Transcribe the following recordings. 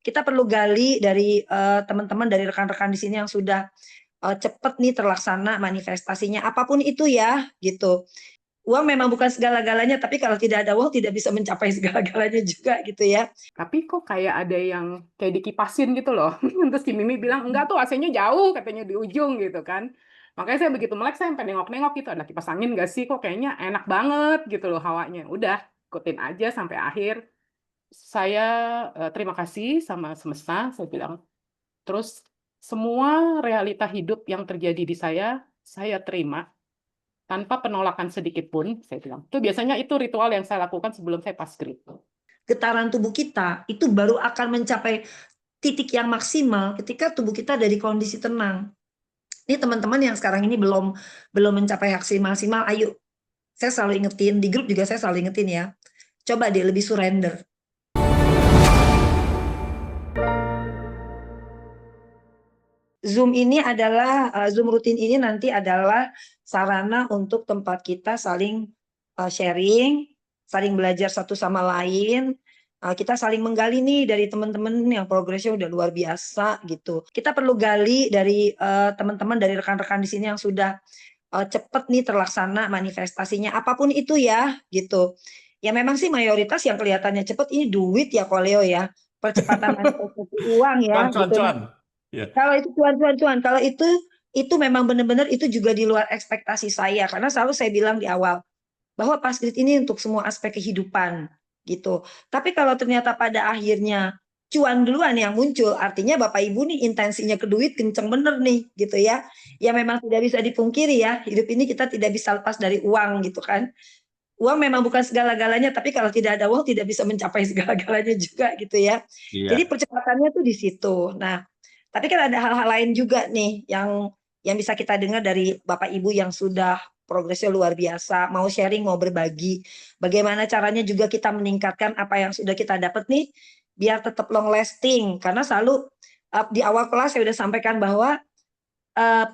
kita perlu gali dari teman-teman, dari rekan-rekan di sini yang sudah cepet nih terlaksana manifestasinya, apapun itu ya, gitu. Uang memang bukan segala-galanya, tapi kalau tidak ada uang tidak bisa mencapai segala-galanya juga gitu ya. Tapi kok kayak ada yang kayak dikipasin gitu loh. Terus si Mimi bilang, enggak tuh AC-nya jauh, katanya di ujung gitu kan. Makanya saya begitu melek, saya sampai nengok-nengok gitu, ada kipas angin nggak sih? Kok kayaknya enak banget gitu loh hawanya. Udah, ikutin aja sampai akhir. Saya terima kasih sama semesta, saya bilang. Terus semua realita hidup yang terjadi di saya terima tanpa penolakan sedikit pun, saya bilang. Itu biasanya itu ritual yang saya lakukan sebelum saya pasgrip. Getaran tubuh kita itu baru akan mencapai titik yang maksimal ketika tubuh kita dari kondisi tenang. Ini teman-teman yang sekarang ini belum mencapai maksimal, ayo. Saya selalu ingetin, di grup juga saya selalu ingetin ya. Coba deh lebih surrender. Zoom ini adalah Zoom rutin ini nanti adalah sarana untuk tempat kita saling sharing, saling belajar satu sama lain. Kita saling menggali nih dari teman-teman yang progresnya udah luar biasa gitu. Kita perlu gali dari teman-teman, dari rekan-rekan di sini yang sudah cepet nih terlaksana manifestasinya, apapun itu ya gitu. Ya memang sih mayoritas yang kelihatannya cepet ini duit ya Koleo ya, percepatan manifestasi uang ya Cuan, cuan, gitu. Nah, cuan. Ya. kalau itu cuan, kalau itu memang benar-benar itu juga di luar ekspektasi saya, karena selalu saya bilang di awal bahwa Pasgrit ini untuk semua aspek kehidupan gitu. Tapi kalau ternyata pada akhirnya cuan duluan yang muncul, artinya Bapak Ibu nih intensinya ke duit kenceng bener nih gitu ya. Ya memang tidak bisa dipungkiri ya, hidup ini kita tidak bisa lepas dari uang gitu kan. Uang memang bukan segala-galanya, tapi kalau tidak ada uang tidak bisa mencapai segala-galanya juga gitu ya. Jadi Iya. percepatannya tuh di situ. Nah, tapi kan ada hal-hal lain juga nih yang bisa kita dengar dari Bapak Ibu yang sudah progresnya luar biasa, mau sharing, mau berbagi. Bagaimana caranya juga kita meningkatkan apa yang sudah kita dapat nih biar tetap long lasting. Karena selalu di awal kelas saya sudah sampaikan bahwa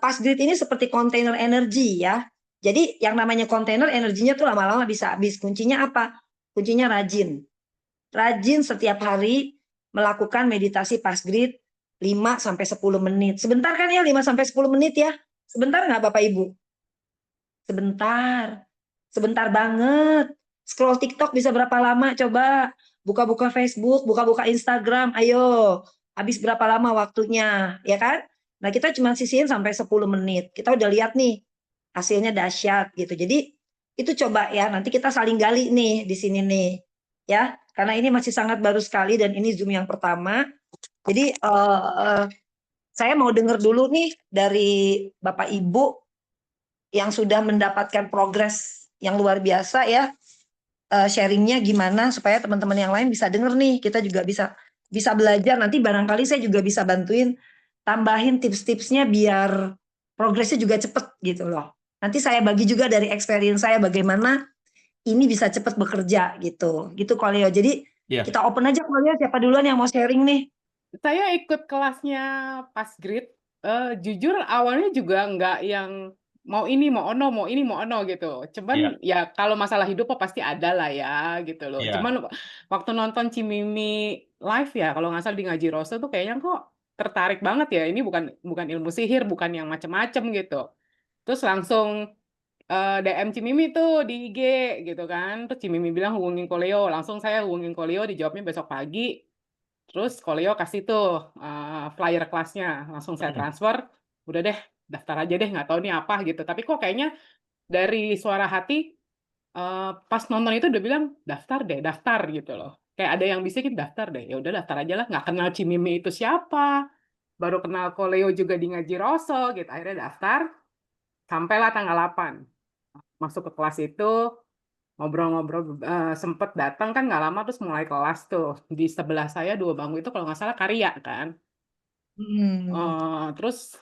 Pasgrid ini seperti kontainer energi ya. Jadi yang namanya kontainer energinya tuh lama-lama bisa habis. Kuncinya apa? Kuncinya rajin. Rajin setiap hari melakukan meditasi Pasgrid 5 sampai 10 menit. Sebentar kan ya 5 sampai 10 menit ya? Sebentar nggak Bapak Ibu? Sebentar. Sebentar banget. Scroll TikTok bisa berapa lama coba? Buka-buka Facebook, buka-buka Instagram, ayo. Habis berapa lama waktunya, ya kan? Nah, kita cuma sisihin sampai 10 menit. Kita udah lihat nih, hasilnya dahsyat gitu. Jadi, itu coba ya, nanti kita saling gali nih di sini nih. Ya, karena ini masih sangat baru sekali dan ini Zoom yang pertama. Jadi, saya mau dengar dulu nih dari Bapak Ibu yang sudah mendapatkan progres yang luar biasa ya, sharingnya gimana supaya teman-teman yang lain bisa denger nih, kita juga bisa belajar, nanti barangkali saya juga bisa bantuin tambahin tips-tipsnya biar progresnya juga cepet gitu loh. Nanti saya bagi juga dari experience saya bagaimana ini bisa cepet bekerja gitu Koleo. Jadi Iya. kita open aja Koleo, siapa duluan yang mau sharing nih? Saya ikut kelasnya Pasgrid. Jujur awalnya juga nggak yang mau ini, mau ono, mau ini, mau ono gitu. Cuman Iya. ya kalau masalah hidup kok pasti ada lah ya gitu loh. Iya. Cuman waktu nonton Cimimi live ya, kalau nggak salah di Ngaji Roso tuh kayaknya kok tertarik banget ya. Ini bukan bukan ilmu sihir, bukan yang macem-macem gitu. Terus langsung DM Cimimi tuh di IG gitu kan. Terus Cimimi bilang hubungin Koleo. Langsung saya hubungin Koleo, dijawabnya besok pagi. Terus Koleo kasih tuh flyer kelasnya, langsung saya transfer, udah deh daftar aja deh, nggak tahu nih apa gitu. Tapi kok kayaknya dari suara hati pas nonton itu udah bilang daftar gitu loh. Kayak ada yang bisikin daftar deh, ya udah daftar aja lah. Nggak kenal Cimimi itu siapa, baru kenal Koleo juga di Ngaji Roso gitu. Akhirnya daftar, sampailah tanggal 8 masuk ke kelas itu. Ngobrol-ngobrol sempet datang kan nggak lama terus mulai kelas tuh di sebelah saya dua bangku itu kalau nggak salah Karya kan. Terus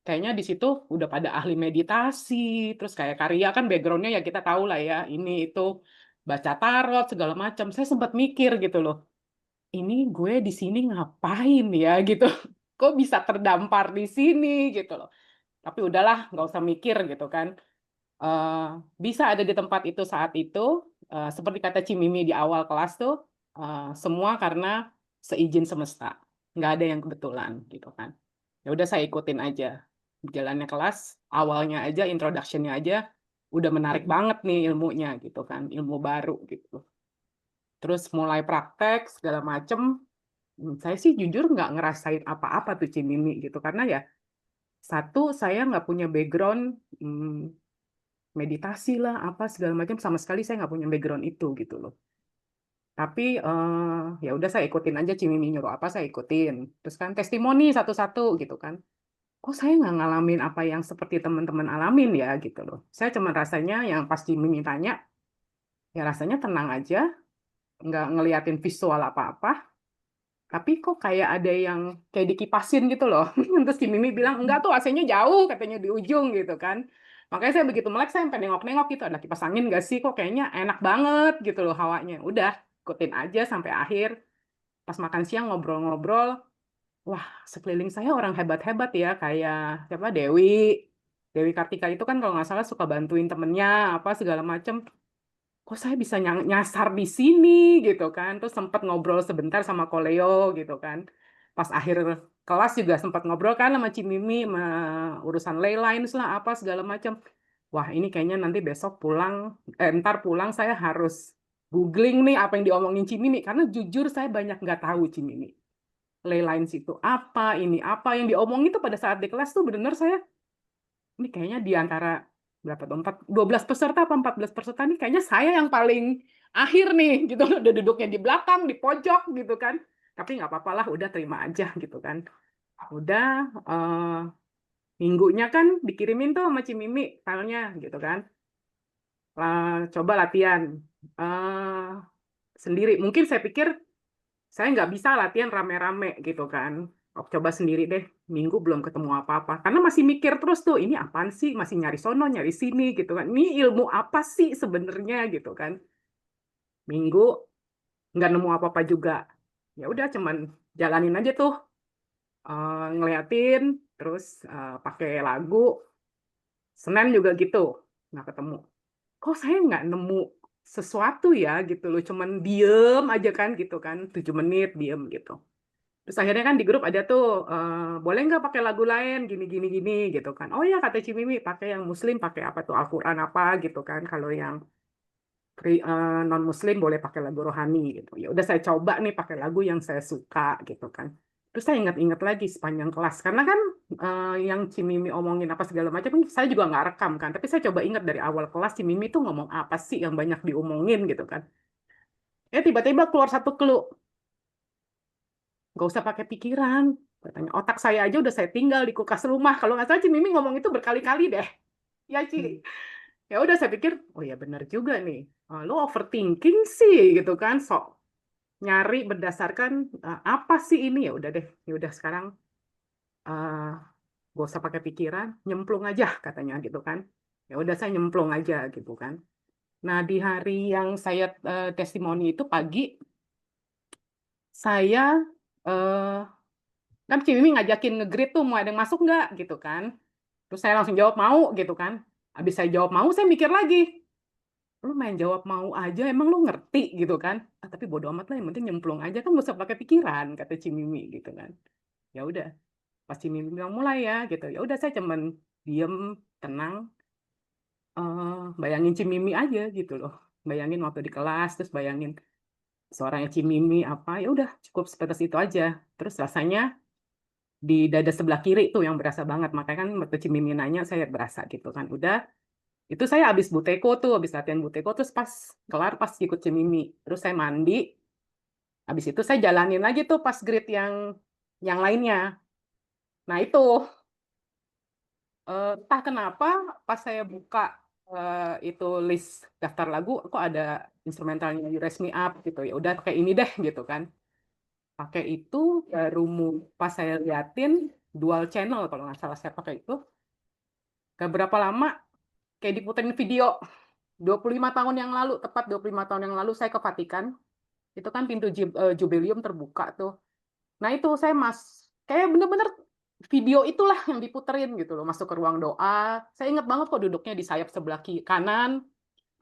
kayaknya di situ udah pada ahli meditasi, terus kayak Karya kan backgroundnya ya kita tahu lah ya ini itu baca tarot segala macam. Saya sempat mikir gitu loh, ini gue di sini ngapain ya gitu, kok bisa terdampar di sini gitu loh. Tapi udahlah nggak usah mikir gitu kan. eh, Bisa ada di tempat itu saat itu, seperti kata Cimimi di awal kelas tuh, semua karena seizin semesta. nggak ada yang kebetulan gitu kan. Ya udah saya ikutin aja jalannya kelas, awalnya aja introduction-nya aja udah menarik banget nih ilmunya gitu kan, ilmu baru gitu. Terus mulai praktek segala macem, saya sih jujur nggak ngerasain apa-apa tuh Cimimi gitu karena ya satu saya nggak punya background meditasi lah apa segala macam, sama sekali saya nggak punya background itu gitu loh. Tapi ya udah saya ikutin aja Cimimi nyuruh apa saya ikutin. Terus kan testimoni satu-satu gitu kan. Kok saya nggak ngalamin apa yang seperti teman-teman alamin ya gitu loh. Saya cuma rasanya yang pas Cimimi tanya, ya rasanya tenang aja, nggak ngeliatin visual apa-apa. Tapi kok kayak ada yang kayak dikipasin gitu loh. Terus si Mimi bilang, enggak tuh AC-nya jauh, katanya di ujung gitu kan. Makanya saya begitu melek, saya sampai nengok-nengok gitu, ada kipas angin nggak sih? Kok kayaknya enak banget gitu loh hawanya. Udah, ikutin aja sampai akhir. Pas makan siang ngobrol-ngobrol, wah sekeliling saya orang hebat-hebat ya, kayak siapa Dewi. Dewi Kartika itu kan kalau nggak salah suka bantuin temennya, apa segala macem. Kok saya bisa nyasar di sini gitu kan. Terus sempat ngobrol sebentar sama Koleo gitu kan. Pas akhir kelas juga sempat ngobrol kan sama Cimimi, sama urusan ley lines lah apa segala macam. Wah ini kayaknya nanti besok pulang, ntar pulang saya harus googling nih apa yang diomongin Cimimi. Karena jujur saya banyak nggak tahu Cimimi. Ley lines itu apa, ini apa yang diomongin itu pada saat di kelas tuh benar-benar saya ini kayaknya di antara berapa tuh? 12 peserta apa 14 peserta nih kayaknya saya yang paling akhir nih gitu. Udah duduknya di belakang, di pojok gitu kan. Tapi nggak apa-apa lah, udah terima aja gitu kan. Udah minggunya kan dikirimin tuh sama Cimimi filenya gitu kan. Coba latihan eh sendiri. Mungkin saya pikir saya nggak bisa latihan rame-rame gitu kan. Oh, coba sendiri deh, minggu belum ketemu apa-apa. Karena masih mikir terus tuh, ini apaan sih? Masih nyari sono, nyari sini gitu kan. Ini ilmu apa sih sebenarnya gitu kan. Minggu nggak nemu apa-apa juga. Ya udah cuman jalanin aja tuh, ngeliatin, terus pakai lagu. Senin juga gitu, nggak ketemu. Kok saya nggak nemu sesuatu ya gitu loh. Cuman diem aja kan gitu kan, 7 menit diem gitu. Terus akhirnya kan di grup ada tuh, boleh nggak pakai lagu lain, gini, gini, gini, gitu kan. Oh ya, kata Cimimi, pakai yang Muslim, pakai apa tuh, Al-Quran apa, gitu kan. Kalau yang non-Muslim boleh pakai lagu rohani, gitu. Ya udah saya coba nih pakai lagu yang saya suka, gitu kan. Terus saya ingat-ingat lagi sepanjang kelas. Karena kan yang Cimimi omongin apa segala macam, saya juga nggak rekam kan. Tapi saya coba ingat dari awal kelas, Cimimi tuh ngomong apa sih yang banyak diomongin, gitu kan. Tiba-tiba keluar satu clue. Nggak usah pakai pikiran. Katanya, otak saya aja udah saya tinggal di kulkas rumah. Kalau nggak salah, Ci Mimi ngomong itu berkali-kali deh. Ya, Ci. Ya udah saya pikir, oh ya benar juga nih. Lu overthinking sih gitu kan. Sok nyari berdasarkan apa sih ini. Ya udah deh. Ya udah sekarang uh, gak usah pakai pikiran, nyemplung aja katanya gitu kan. Ya udah saya nyemplung aja gitu kan. Nah, di hari yang saya testimoni itu pagi, saya eh, kan Cimimi ngajakin nge-greet tuh mau ada yang masuk nggak gitu kan. Terus saya langsung jawab mau gitu kan. Habis saya jawab mau, saya mikir lagi. Lu main jawab mau aja, emang lu ngerti gitu kan. Tapi bodo amat lah, yang penting nyemplung aja kan gak usah pakai pikiran, kata Cimimi gitu kan. Ya udah, pas Cimimi bilang mulai ya gitu. Ya udah saya cuman diem, tenang, bayangin Cimimi aja gitu loh. Bayangin waktu di kelas, terus bayangin suaranya Cimimi apa, ya udah cukup sebatas itu aja. Terus rasanya di dada sebelah kiri tuh yang berasa banget. Makanya kan waktu Cimimi nanya saya berasa gitu kan. Udah itu saya habis buteko tuh, habis latihan buteko terus pas kelar pas ikut Cimimi. Terus saya mandi. Habis itu saya jalanin lagi tuh pas grid yang lainnya. Nah, itu entah kenapa pas saya buka itu list daftar lagu kok ada instrumentalnya You Raise Me Up gitu. Ya udah pakai ini deh gitu kan. Pakai itu baru pas saya liatin dual channel kalau nggak salah saya pakai itu. Gak berapa lama kayak diputerin video 25 tahun yang lalu, tepat 25 tahun yang lalu saya ke Vatikan. Itu kan pintu jubileum terbuka tuh. Nah, itu saya kayak bener-bener video itulah yang diputerin gitu loh, masuk ke ruang doa. Saya ingat banget kok duduknya di sayap sebelah kanan.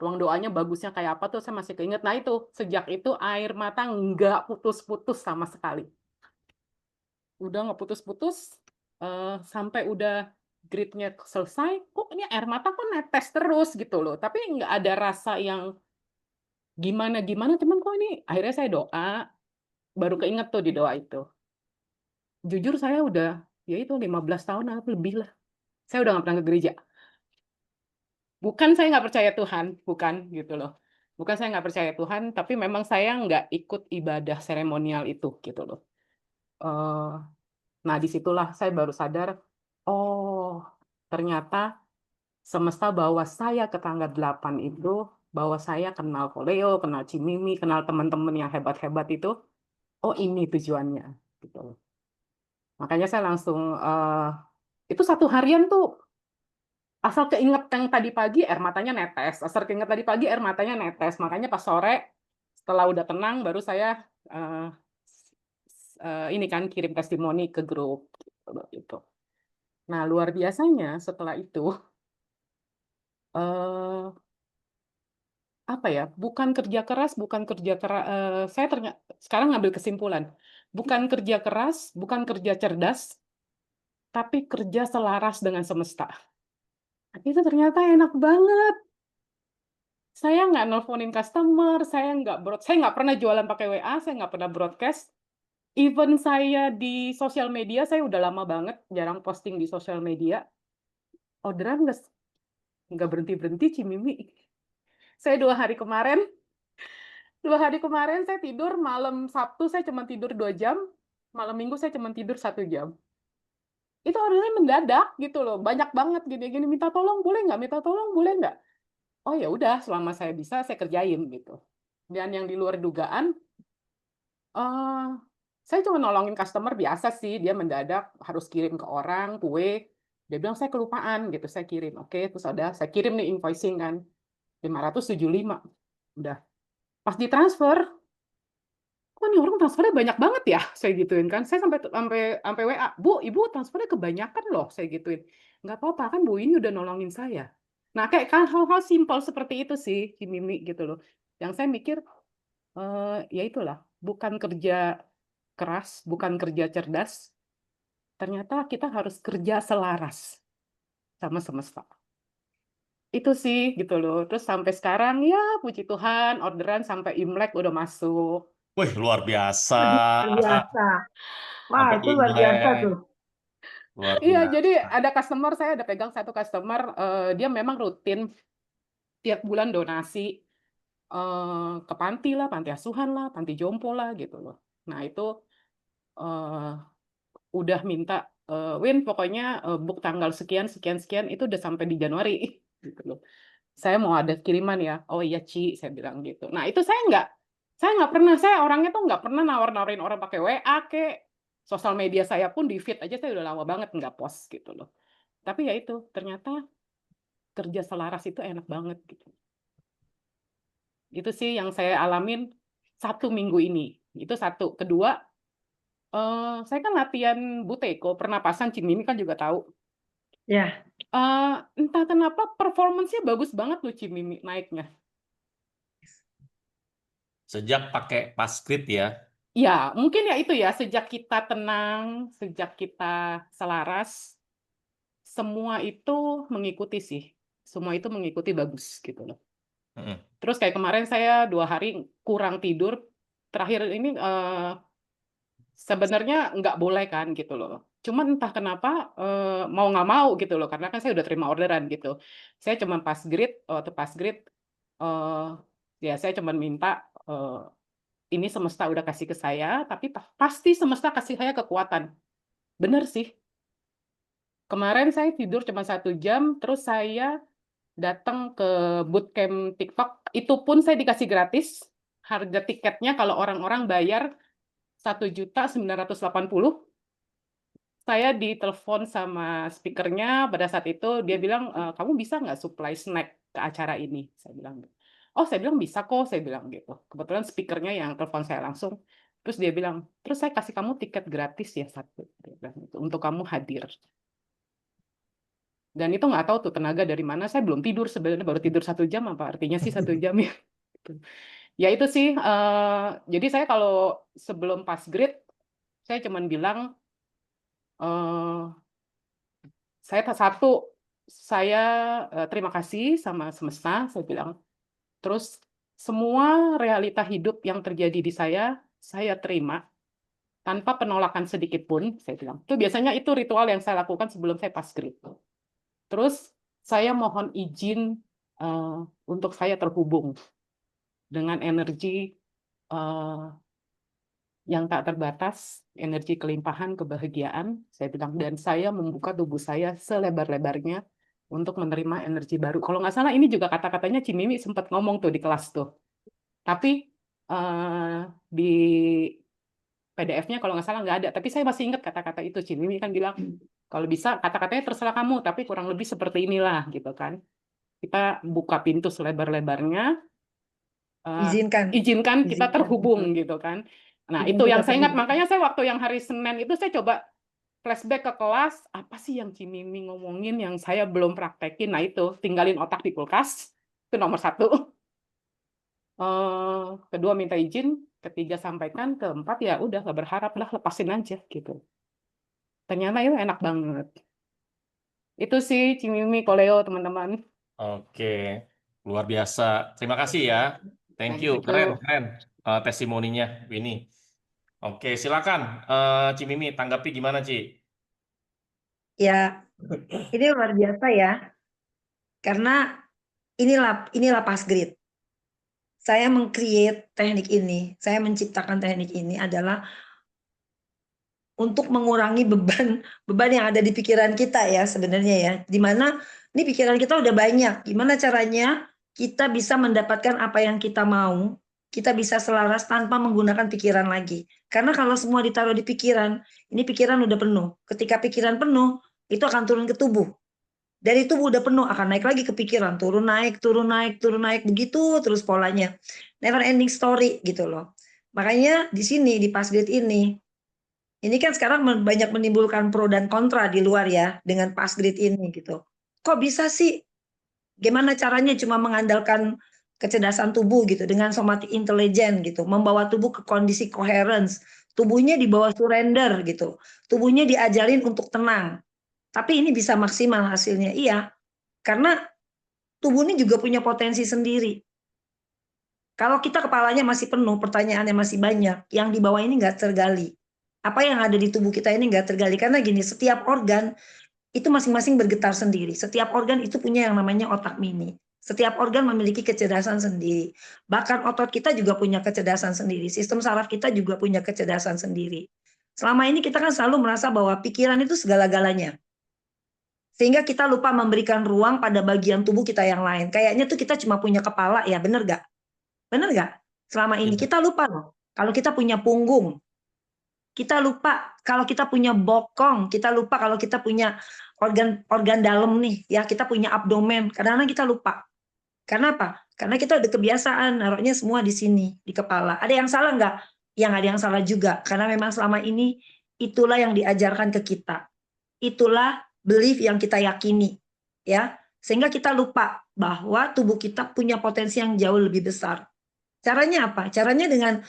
Ruang doanya bagusnya kayak apa tuh saya masih keinget. Nah, itu sejak itu air mata nggak putus-putus sama sekali. udah nggak putus-putus, sampai udah gridnya selesai, kok ini air mata kok netes terus gitu loh. Tapi nggak ada rasa yang gimana-gimana, cuman kok ini akhirnya saya doa, baru keinget tuh di doa itu. Jujur saya udah, ya itu 15 tahun atau lebih lah, saya udah nggak pernah ke gereja. Bukan saya nggak percaya Tuhan, bukan gitu loh. Bukan saya nggak percaya Tuhan, tapi memang saya nggak ikut ibadah seremonial itu gitu loh. Eh, nah disitulah saya baru sadar, oh ternyata semesta bawa saya ke tangga 8 itu, bahwa saya kenal Koleo, kenal Cimimi, kenal teman-teman yang hebat-hebat itu, oh ini tujuannya gitu loh. Makanya saya langsung, itu satu harian tuh asal keinget yang tadi pagi air matanya netes, asal keinget tadi pagi air matanya netes. Makanya pas sore setelah udah tenang baru saya eh, ini kan kirim testimoni ke grup gitu. Nah, luar biasanya setelah itu eh apa ya? Bukan kerja keras, bukan kerja keras. Saya ternyata sekarang ngambil kesimpulan, bukan kerja keras, bukan kerja cerdas, tapi kerja selaras dengan semesta. Itu ternyata enak banget. Saya nggak nelfonin customer, saya nggak pernah jualan pakai WA, saya nggak pernah broadcast. Even saya di sosial media, saya udah lama banget jarang posting di sosial media. Orderan nggak berhenti-berhenti, Cimimi. Saya 2 hari kemarin saya tidur, malam Sabtu saya cuma tidur 2 jam, malam Minggu saya cuma tidur 1 jam. Itu ordernya mendadak gitu loh, banyak banget gini-gini, minta tolong boleh nggak, minta tolong boleh nggak. Oh ya udah, selama saya bisa saya kerjain gitu. Dan yang di luar dugaan, eh saya cuma nolongin customer biasa sih, dia mendadak harus kirim ke orang kue, dia bilang saya kelupaan gitu, saya kirim. Oke, terus ada saya kirim nih invoicing kan 575. Udah. Pas ditransfer, kok nih orang transfernya banyak banget ya? Saya gituin kan. Saya sampai sampai sampai WA, "Bu, Ibu transfernya kebanyakan loh." Saya gituin. "Nggak apa-apa kan Bu, ini udah nolongin saya." Nah, kayak kan hal-hal simpel seperti itu sih, si Mimi gitu loh. Yang saya mikir, ya itulah, bukan kerja keras, bukan kerja cerdas, ternyata kita harus kerja selaras sama semesta. Itu sih gitu loh. Terus sampai sekarang ya puji Tuhan orderan sampai Imlek udah masuk. Wih, luar biasa. Waduh, luar biasa. Wah, Sampai itu luar biasa Imlek. tuh. Luar Iya, jadi biasa. ada customer, saya ada pegang satu customer, dia memang rutin tiap bulan donasi ke panti lah, panti asuhan lah, panti jompo lah gitu loh. Nah itu eh, udah minta, Win pokoknya book tanggal sekian, sekian, sekian, itu udah sampai di Januari gitu loh. Saya mau ada kiriman ya, oh iya Ci, saya bilang gitu. Nah itu saya nggak pernah, saya orangnya tuh nggak pernah nawar-nawarin orang pakai WA ke sosial media saya pun di feed aja saya udah lama banget nggak post gitu loh. Tapi ya itu ternyata kerja selaras itu enak banget gitu. Itu sih yang saya alamin 1 minggu ini. Itu satu. Kedua, saya kan latihan buteko, pernapasan, Cimimi kan juga tahu. Ya, Entah kenapa performance-nya bagus banget loh Cimimi naiknya. Sejak pakai Pascrit ya. Ya, mungkin ya itu ya, sejak kita tenang, sejak kita selaras, semua itu mengikuti sih. Semua itu mengikuti bagus gitu loh. Mm-mm. Terus kayak kemarin saya 2 hari kurang tidur. Terakhir ini sebenarnya nggak boleh kan gitu loh. Cuman entah kenapa mau nggak mau gitu loh, karena kan saya udah terima orderan gitu. Saya cuma pas grid, waktu pas grid, eh ya saya cuma minta ini semesta udah kasih ke saya, tapi pasti semesta kasih saya kekuatan. Bener sih. Kemarin saya tidur cuma 1 jam, terus saya datang ke bootcamp TikTok. Itu pun saya dikasih gratis. Harga tiketnya kalau orang-orang bayar 1.980.000. Saya ditelepon sama speakernya pada saat itu, dia bilang, kamu bisa nggak supply snack ke acara ini? Saya bilang, oh saya bilang bisa kok, saya bilang gitu. Kebetulan speakernya yang telepon saya langsung. Terus dia bilang, terus saya kasih kamu tiket gratis ya satu, dia bilang gitu, untuk kamu hadir. Dan itu nggak tahu tuh tenaga dari mana, saya belum tidur sebenarnya, baru tidur 1 jam, apa artinya sih 1 jam ya? Ya itu sih, jadi saya kalau sebelum pas grid, saya cuman bilang, eh, saya terima kasih sama semesta, saya bilang. Terus semua realita hidup yang terjadi di saya terima tanpa penolakan sedikit pun, saya bilang. Itu biasanya itu ritual yang saya lakukan sebelum saya pasgrade. Terus saya mohon izin untuk saya terhubung dengan energi yang tak terbatas, energi kelimpahan, kebahagiaan, saya bilang. Dan saya membuka tubuh saya selebar-lebarnya untuk menerima energi baru. Kalau nggak salah ini juga kata-katanya Cimimi sempat ngomong tuh di kelas tuh. Tapi di PDF-nya kalau nggak salah nggak ada. Tapi saya masih ingat kata-kata itu. Cimimi kan bilang, kalau bisa kata-katanya terserah kamu, tapi kurang lebih seperti inilah gitu kan. Kita buka pintu selebar-lebarnya, Izinkan. izinkan kita Izinkan. terhubung gitu kan. Nah, Izin itu kita yang saya ingat. terhubung. Makanya saya waktu yang hari Senin itu saya coba flashback ke kelas, apa sih yang Cimimi ngomongin yang saya belum praktekin. Nah, itu tinggalin otak di kulkas. Itu nomor 1. Kedua minta izin, ketiga sampaikan, keempat ya udah nggak berharap lah, lepasin aja gitu. Ternyata itu enak banget. Itu sih Cimimi Koleo teman-teman. Oke, luar biasa. Terima kasih ya. Thank you. Keren, keren testimoninya Winnie. Oke, silakan Cimimi tanggapi gimana, Ci? Ya, ini luar biasa ya. Karena inilah pasgrade. Saya meng-create teknik ini, saya menciptakan teknik ini adalah untuk mengurangi beban yang ada di pikiran kita ya sebenarnya ya. Dimana ini pikiran kita udah banyak. Gimana caranya kita bisa mendapatkan apa yang kita mau, kita bisa selaras tanpa menggunakan pikiran lagi. Karena kalau semua ditaruh di pikiran, ini pikiran udah penuh. Ketika pikiran penuh, itu akan turun ke tubuh. Dari tubuh udah penuh, akan naik lagi ke pikiran. Turun naik, turun naik, turun naik. Begitu terus polanya. Never ending story gitu loh. Makanya di sini, di pasgrade ini kan sekarang banyak menimbulkan pro dan kontra di luar ya, dengan pasgrade ini gitu. Kok bisa sih? Gimana caranya cuma mengandalkan kecerdasan tubuh gitu, dengan somatic intelligence gitu, membawa tubuh ke kondisi coherence. Tubuhnya dibawa surrender gitu. Tubuhnya diajarin untuk tenang. Tapi ini bisa maksimal hasilnya, iya. Karena tubuh ini juga punya potensi sendiri. Kalau kita kepalanya masih penuh, pertanyaannya masih banyak, yang di bawah ini nggak tergali. Apa yang ada di tubuh kita ini nggak tergali. Karena gini, setiap organ itu masing-masing bergetar sendiri. Setiap organ itu punya yang namanya otak mini. Setiap organ memiliki kecerdasan sendiri. Bahkan otot kita juga punya kecerdasan sendiri. Sistem saraf kita juga punya kecerdasan sendiri. Selama ini kita kan selalu merasa bahwa pikiran itu segala-galanya. Sehingga kita lupa memberikan ruang pada bagian tubuh kita yang lain. Kayaknya tuh kita cuma punya kepala ya, bener gak? Bener gak? Selama ini Iya. kita lupa loh. Kalau kita punya punggung, kita lupa kalau kita punya bokong, kita lupa kalau kita punya organ dalam nih, ya kita punya abdomen. Kadang-kadang kita lupa. Karena apa? Karena kita udah kebiasaan naruhnya semua di sini, di kepala. Ada yang salah nggak? Yang ada yang salah juga. Karena memang selama ini itulah yang diajarkan ke kita. Itulah belief yang kita yakini, ya. Sehingga kita lupa bahwa tubuh kita punya potensi yang jauh lebih besar. Caranya apa? Caranya dengan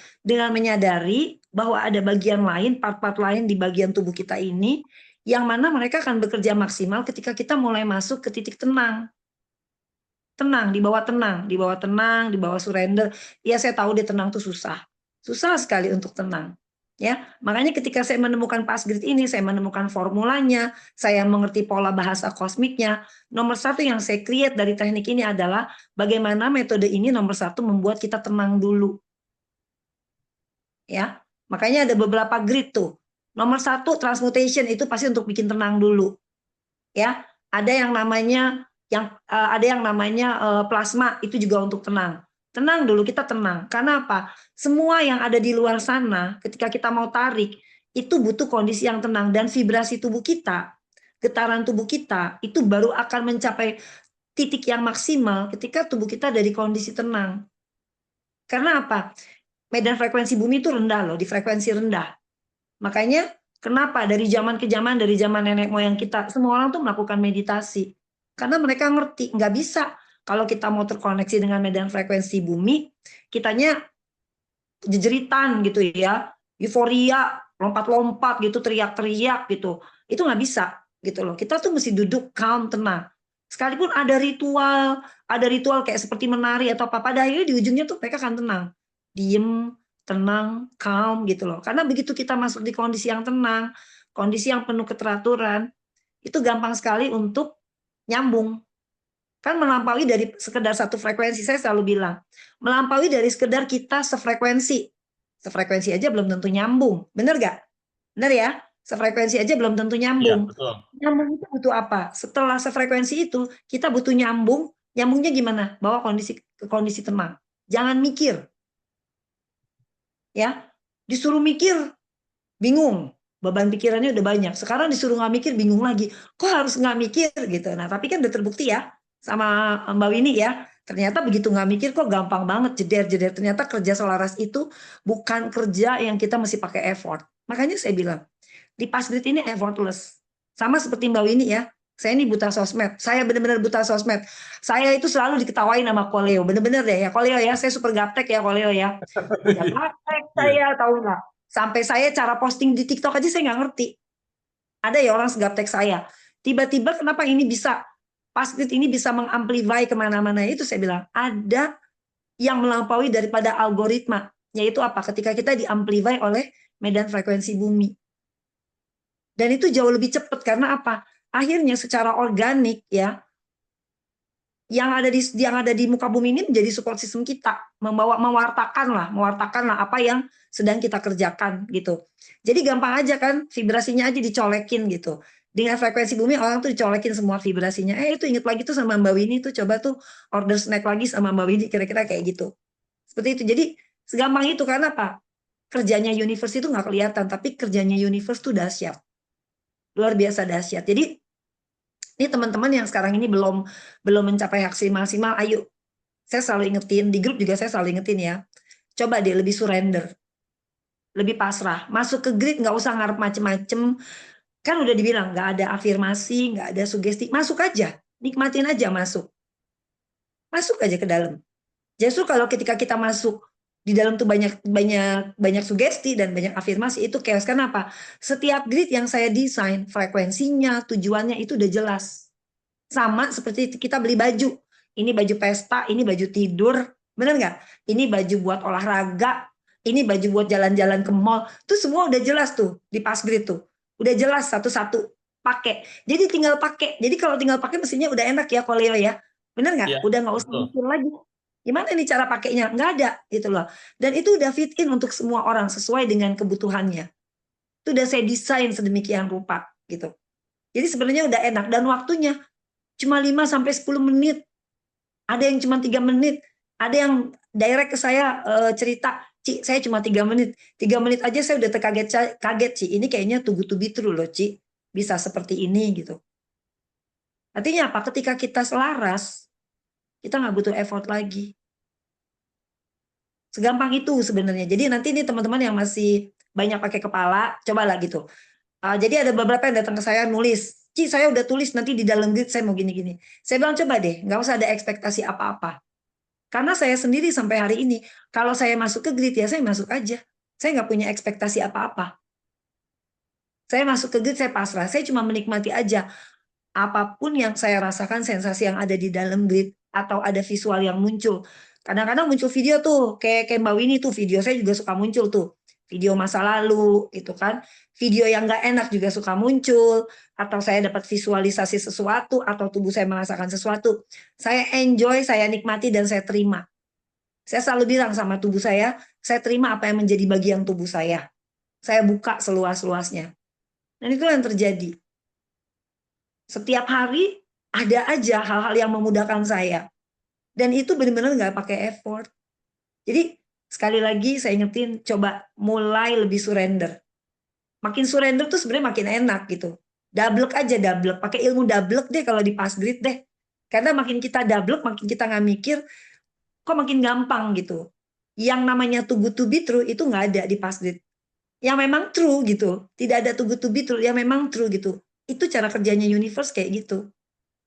menyadari bahwa ada bagian lain, part-part lain di bagian tubuh kita ini, yang mana mereka akan bekerja maksimal ketika kita mulai masuk ke titik tenang. Tenang, dibawa tenang, dibawa tenang, dibawa surrender. Ya saya tahu dia tenang itu susah. Susah sekali untuk tenang. Ya, makanya ketika saya menemukan pasgrade ini, saya menemukan formulanya, saya mengerti pola bahasa kosmiknya. Nomor 1 yang saya create dari teknik ini adalah bagaimana metode ini nomor 1 membuat kita tenang dulu. Ya, makanya ada beberapa grid tuh. Nomor 1 transmutation itu pasti untuk bikin tenang dulu. Ya, ada yang namanya plasma itu juga untuk tenang. Tenang dulu, kita tenang. Karena apa? Semua yang ada di luar sana, ketika kita mau tarik, itu butuh kondisi yang tenang. Dan vibrasi tubuh kita, getaran tubuh kita, itu baru akan mencapai titik yang maksimal ketika tubuh kita dari kondisi tenang. Karena apa? Medan frekuensi bumi itu rendah loh, di frekuensi rendah. Makanya kenapa dari zaman ke zaman, dari zaman nenek moyang kita, semua orang tuh melakukan meditasi. Karena mereka ngerti, nggak bisa. Kalau kita mau terkoneksi dengan medan frekuensi bumi, kitanya jejeritan gitu ya, euforia, lompat-lompat gitu, teriak-teriak gitu. Itu nggak bisa gitu loh. Kita tuh mesti duduk calm, tenang. Sekalipun ada ritual kayak seperti menari atau apa, pada akhirnya di ujungnya tuh mereka akan tenang. Diem, tenang, calm gitu loh. Karena begitu kita masuk di kondisi yang tenang, kondisi yang penuh keteraturan, itu gampang sekali untuk nyambung. Kan melampaui dari sekedar satu frekuensi, saya selalu bilang. Melampaui dari sekedar kita sefrekuensi. Sefrekuensi aja belum tentu nyambung. Bener gak? Bener ya? Sefrekuensi aja belum tentu Iya, nyambung. betul. Nyambung itu butuh apa? Setelah sefrekuensi itu, kita butuh nyambung. Nyambungnya gimana? Bawa ke kondisi tenang. Jangan mikir. Ya, disuruh mikir, bingung. Beban pikirannya udah banyak. Sekarang disuruh nggak mikir, bingung lagi. Kok harus nggak mikir gitu? Nah, tapi kan udah terbukti ya sama Mbak Winnie ya. Ternyata begitu nggak mikir kok gampang banget jeder-jeder. Ternyata kerja selaras itu bukan kerja yang kita mesti pakai effort. Makanya saya bilang, di Passgrid ini effortless. Sama seperti Mbak Winnie ya. Saya ini buta sosmed. Saya benar-benar buta sosmed. Saya itu selalu diketawain sama Koleo. Bener-bener deh ya. Koleo ya, saya super gaptek ya Koleo ya. Udah gaptek saya, tahu nggak? Sampai saya cara posting di TikTok aja saya nggak ngerti. Ada ya orang segaptek saya. Tiba-tiba kenapa ini bisa, Passgrid ini bisa mengamplify kemana-mana, itu saya bilang, ada yang melampaui daripada algoritma. Yaitu apa? Ketika kita diamplify oleh medan frekuensi bumi. Dan itu jauh lebih cepat, karena apa? Akhirnya secara organik ya, yang ada di muka bumi ini menjadi support system kita, mewartakan lah apa yang sedang kita kerjakan gitu. Jadi gampang aja kan, vibrasinya aja dicolekin gitu. Dengan frekuensi bumi orang tuh dicolekin semua vibrasinya. Itu inget lagi tuh sama Mbak Winnie tuh, coba tuh order snack lagi sama Mbak Winnie, kira-kira kayak gitu. Seperti itu. Jadi segampang itu, karena apa? Kerjanya universe itu nggak kelihatan, tapi kerjanya universe tuh dahsyat. Luar biasa dahsyat. Jadi ini teman-teman yang sekarang ini belum mencapai hasil maksimal, ayo. Saya selalu ingetin, di grup juga saya selalu ingetin ya. Coba deh lebih surrender. Lebih pasrah. Masuk ke grid, nggak usah ngarep macem-macem. Kan udah dibilang, nggak ada afirmasi, nggak ada sugesti. Masuk aja. Nikmatin aja masuk. Masuk aja ke dalam. Justru kalau ketika kita masuk, di dalam tuh banyak sugesti dan banyak afirmasi, itu chaos. Kenapa? Setiap grid yang saya desain, frekuensinya, tujuannya itu udah jelas. Sama seperti kita beli baju. Ini baju pesta, ini baju tidur. Bener nggak? Ini baju buat olahraga, ini baju buat jalan-jalan ke mall. Itu semua udah jelas tuh di Passgrid tuh. Udah jelas satu-satu pakai. Jadi tinggal pakai. Jadi kalau tinggal pakai mestinya udah enak ya Koleo ya. Bener nggak? Iya, Udah nggak usah betul. mikir lagi. Gimana nih cara pakainya? Nggak ada gitu loh. Dan itu udah fit in untuk semua orang sesuai dengan kebutuhannya. Itu udah saya desain sedemikian rupa gitu. Jadi sebenarnya udah enak, dan waktunya cuma 5-10 menit. Ada yang cuma 3 menit. Ada yang direct ke saya cerita, Ci, saya cuma 3 menit. 3 menit aja saya udah kaget, Ci. Ini kayaknya too good to be true loh, Ci. Bisa seperti ini gitu. Artinya apa? Ketika kita selaras, kita nggak butuh effort lagi. Segampang itu sebenarnya. Jadi nanti nih teman-teman yang masih banyak pakai kepala, cobalah gitu. Jadi ada beberapa yang datang ke saya nulis, Ci, saya udah tulis nanti di dalam grid saya mau gini-gini. Saya bilang coba deh, nggak usah ada ekspektasi apa-apa. Karena saya sendiri sampai hari ini, kalau saya masuk ke grid ya saya masuk aja. Saya nggak punya ekspektasi apa-apa. Saya masuk ke grid, saya pasrah. Saya cuma menikmati aja. Apapun yang saya rasakan, sensasi yang ada di dalam grid, atau ada visual yang muncul. Kadang-kadang muncul video tuh, kayak Mbak Winnie tuh, video saya juga suka muncul tuh. Video masa lalu, gitu kan. Video yang nggak enak juga suka muncul. Atau saya dapat visualisasi sesuatu, atau tubuh saya merasakan sesuatu. Saya enjoy, saya nikmati, dan saya terima. Saya selalu bilang sama tubuh saya terima apa yang menjadi bagian tubuh saya. Saya buka seluas-luasnya. Dan itu yang terjadi. Setiap hari ada aja hal-hal yang memudahkan saya. Dan itu benar-benar nggak pakai effort. Jadi sekali lagi saya ingetin, coba mulai lebih surrender. Makin surrender tuh sebenarnya makin enak gitu. Double aja, double. Pakai ilmu double deh kalau di Passgrid deh. Karena makin kita double, makin kita nggak mikir, kok makin gampang gitu. Yang namanya too good to be true itu nggak ada di Passgrid. Yang memang true gitu. Tidak ada too good to be true, yang memang true gitu. Itu cara kerjanya universe kayak gitu.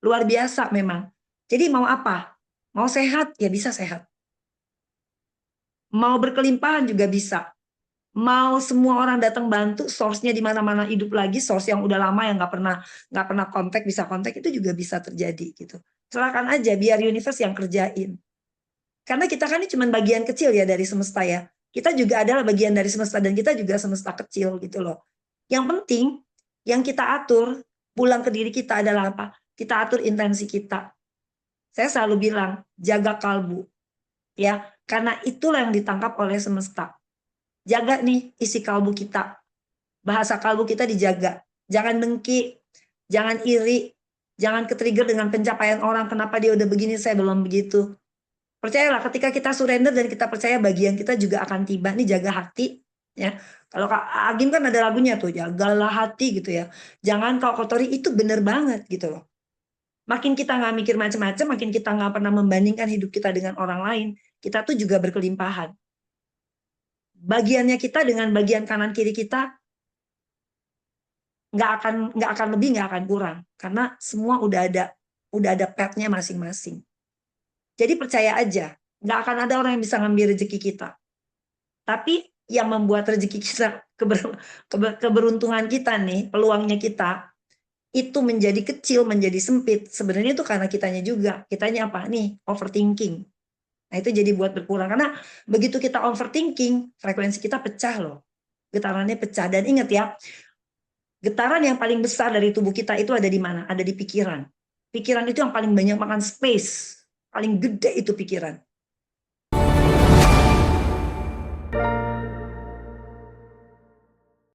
Luar biasa memang. Jadi mau apa? Mau sehat, ya bisa sehat. Mau berkelimpahan juga bisa. Mau semua orang datang bantu, source-nya di mana-mana hidup lagi, source yang udah lama yang nggak pernah kontak bisa kontak, itu juga bisa terjadi gitu. Silakan aja biar universe yang kerjain. Karena kita kan ini cuma bagian kecil ya dari semesta ya. Kita juga adalah bagian dari semesta dan kita juga semesta kecil gitu loh. Yang penting yang kita atur pulang ke diri kita adalah apa? Kita atur intensi kita. Saya selalu bilang jaga kalbu ya, karena itulah yang ditangkap oleh semesta. Jaga nih isi kalbu kita. Bahasa kalbu kita dijaga. Jangan dengki, jangan iri, jangan ke-trigger dengan pencapaian orang. Kenapa dia udah begini, saya belum begitu. Percayalah ketika kita surrender dan kita percaya bagian kita juga akan tiba. Nih jaga hati. Ya, kalau Kak Agim kan ada lagunya tuh, jagalah hati gitu ya. Jangan kau kotori, itu bener banget gitu loh. Makin kita nggak mikir macam-macam, makin kita nggak pernah membandingkan hidup kita dengan orang lain, kita tuh juga berkelimpahan. Bagiannya kita dengan bagian kanan kiri kita nggak akan lebih, nggak akan kurang, karena semua udah ada petnya masing-masing. Jadi percaya aja, nggak akan ada orang yang bisa ngambil rezeki kita. Tapi yang membuat rezeki kita, keberuntungan kita nih, peluangnya kita itu menjadi kecil, menjadi sempit. Sebenarnya itu karena kitanya juga. Kitanya apa nih? Overthinking. Nah itu jadi buat berkurang. Karena begitu kita overthinking, frekuensi kita pecah loh. Getarannya pecah. Dan ingat ya, getaran yang paling besar dari tubuh kita itu ada di mana? Ada di pikiran. Pikiran itu yang paling banyak makan space. Paling gede itu pikiran.